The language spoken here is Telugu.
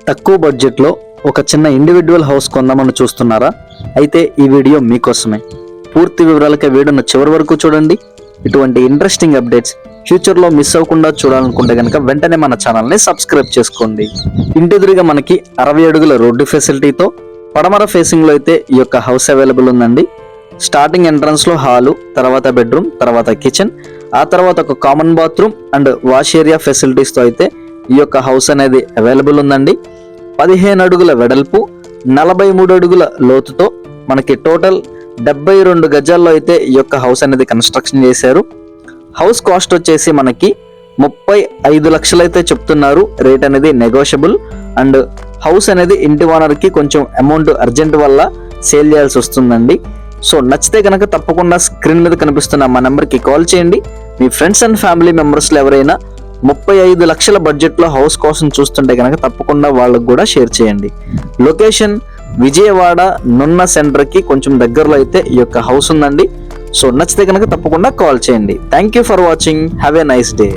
తక్కువ బడ్జెట్లో ఒక చిన్న ఇండివిజువల్ హౌస్ కొందామని చూస్తున్నారా? అయితే ఈ వీడియో మీకోసమే. పూర్తి వివరాలకి వీడియోను చివరి వరకు చూడండి. ఇటువంటి ఇంట్రెస్టింగ్ అప్డేట్స్ ఫ్యూచర్లో మిస్ అవ్వకుండా చూడాలనుకుంటే కనుక వెంటనే మన ఛానల్ని సబ్స్క్రైబ్ చేసుకోండి. ఇంటెదురుగా మనకి 60 అడుగుల రోడ్డు ఫెసిలిటీతో పడమర ఫేసింగ్లో అయితే ఈ యొక్క హౌస్ అవైలబుల్ ఉందండి. స్టార్టింగ్ ఎంట్రన్స్లో హాలు, తర్వాత బెడ్రూమ్, తర్వాత కిచెన్, ఆ తర్వాత ఒక common bathroom and wash area ఫెసిలిటీస్తో అయితే ఈ యొక్క హౌస్ అనేది అవైలబుల్ ఉందండి. 15 అడుగుల వెడల్పు, 43 అడుగుల లోతుతో మనకి టోటల్ 72 గజాల్లో అయితే ఈ యొక్క హౌస్ అనేది కన్స్ట్రక్షన్ చేశారు. హౌస్ కాస్ట్ వచ్చేసి మనకి 35 లక్షలు అయితే చెప్తున్నారు. రేట్ అనేది నెగోషియబుల్ అండ్ హౌస్ అనేది ఇంటి ఓనర్కి కొంచెం అమౌంట్ అర్జెంట్ వల్ల సేల్ చేయాల్సి వస్తుందండి. సో నచ్చితే కనుక తప్పకుండా స్క్రీన్ మీద కనిపిస్తున్న మా నెంబర్కి కాల్ చేయండి. మీ ఫ్రెండ్స్ అండ్ ఫ్యామిలీ మెంబర్స్లో ఎవరైనా 35 లక్షల బడ్జెట్లో హౌస్ కోసం చూస్తుంటే కనుక తప్పకుండా వాళ్ళకు కూడా షేర్ చేయండి. లొకేషన్ విజయవాడ నున్న సెంటర్కి కొంచెం దగ్గరలో అయితే ఈ యొక్క హౌస్ ఉందండి. సో నచ్చితే కనుక తప్పకుండా కాల్ చేయండి. Thank you for watching. Have a nice day.